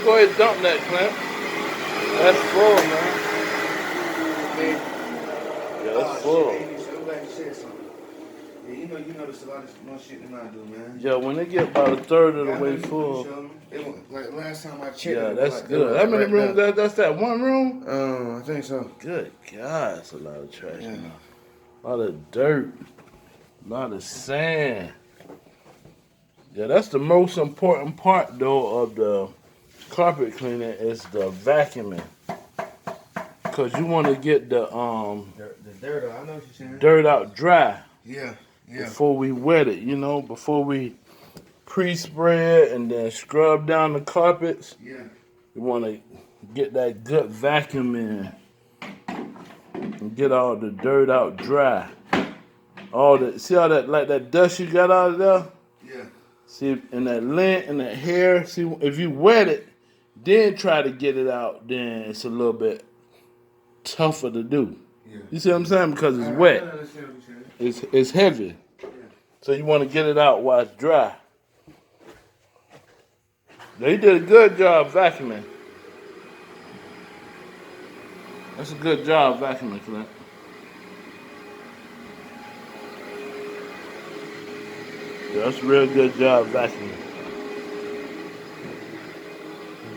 go ahead and dump that, Clint. That's full, man. Yeah, that's full. I'm glad you said something. Yeah, you notice a lot of more shit than I do, man. Yeah, when they get about a third of the way full. Like last time I checked. Yeah, that's good. How many rooms? That's that one room? I think so. Good God, it's a lot of trash. Yeah. A lot of dirt. A lot of sand. Yeah, that's the most important part, though, of the carpet cleaning is the vacuuming. Because you want to get the dirt out. I know what you're saying. Dirt out dry. Yeah. Before we wet it, before we pre-spray it and then scrub down the carpets. Yeah. You want to get that good vacuum in and get all the dirt out dry. See all that dust you got out of there? Yeah. See, and that lint and that hair. See, if you wet it, then try to get it out, then it's a little bit tougher to do. Yeah. You see what I'm saying? Because it's wet. I understand what you're saying. It's heavy. Yeah. So you want to get it out while it's dry. They did a good job vacuuming. That's a good job vacuuming, Clint. Yeah, that's a real good job vacuuming.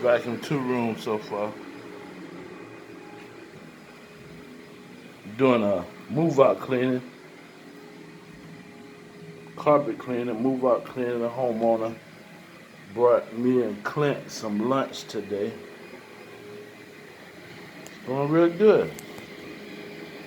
Vacuumed 2 rooms so far. Doing a move-out cleaning. Carpet cleaning, move-out cleaning. The homeowner brought me and Clint some lunch today. It's going real good.